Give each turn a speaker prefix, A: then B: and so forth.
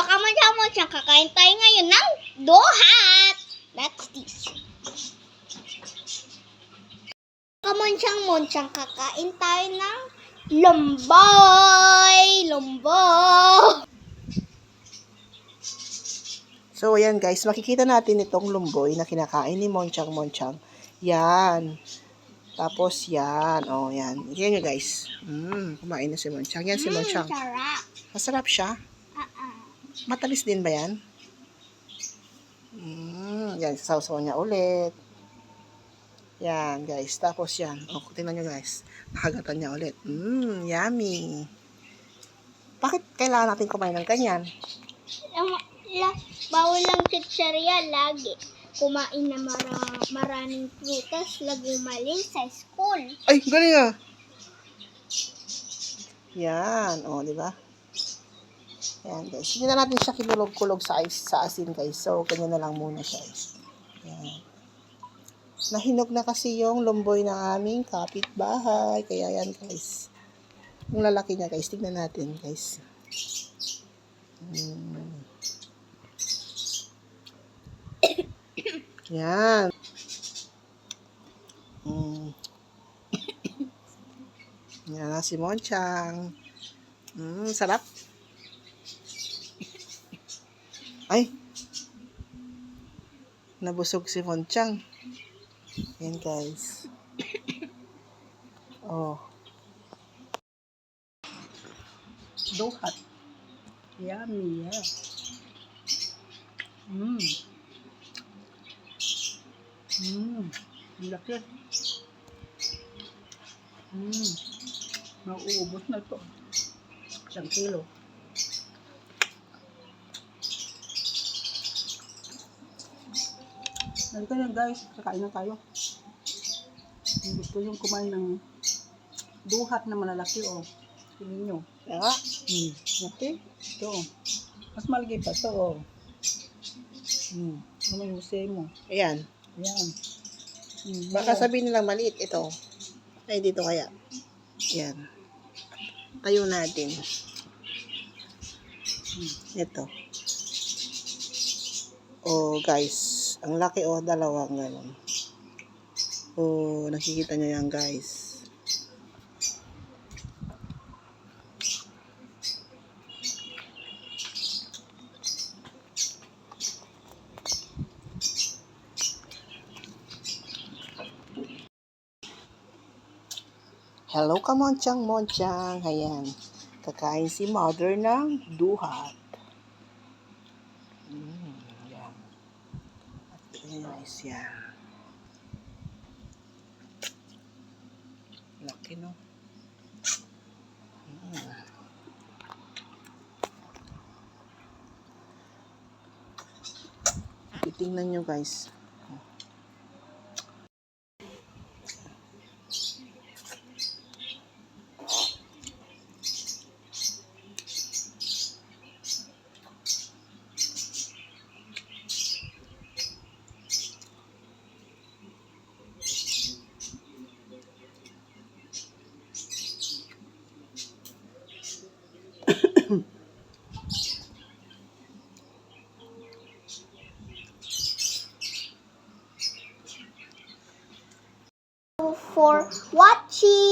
A: Hello, kamunsang kakain tayo ngayon ng duhat. That's this. Kamunsang kakain tayo ng lumboy.
B: So, ayan guys, makikita natin itong lumboy na kinakain ni Monchang. Yan. Tapos, yan. O, yan. Yan nyo guys. Kumain na si Monchang. Yan si Monchang.
A: Sarap.
B: Masarap siya. Matamis din ba yan? Yan, sausaw niya ulit. Yan, guys. Tapos yan. O, tingnan nyo guys. Nakagatan niya ulit. Yummy. Bakit kailangan natin kumain ng ganyan?
A: Bawal lang chichirya lagi. Kumain na maraming prutas, lagumalin sa school.
B: Ay, galing ah. Yan. O, di ba? Yan, guys. Hindi na natin siya kinulog-kulog sa asin, guys. So, ganyan na lang muna siya. Yan. Nahinog na kasi yung lumboy ng aming kapitbahay. Kaya yan, guys. Yung lalaki niya, guys. Tignan natin, guys. Yan. Yan na si Monchang. Sarap. Ay. Nabusog si Monchang. Yan guys. Oh.
C: Duhat. Yummy, yeah. Ang laki. Mauubos na ito. 1 kilo. Halika na guys, kakain na tayo. Kung gusto yung kumain ng duhat na malalaki, oh. Tingnan nyo.
B: Yan.
C: Okay? Ito, oh. Mas malaki pa ito, oh. Ano yung husay mo?
B: Ayan.
C: Ayan.
B: Baka sabihin nilang maliit ito. Ay, dito kaya. Yan. Tayo natin. Ito. Oh, guys. Ang laki, oh. Dalawang ganun. Oh, nakikita nyo yan, guys. Hello ka, Monchang. Ayan. Kakain si mother ng duhat. Yan. At guys, yan. Laki, no? Titingnan nyo, guys.
A: For watching.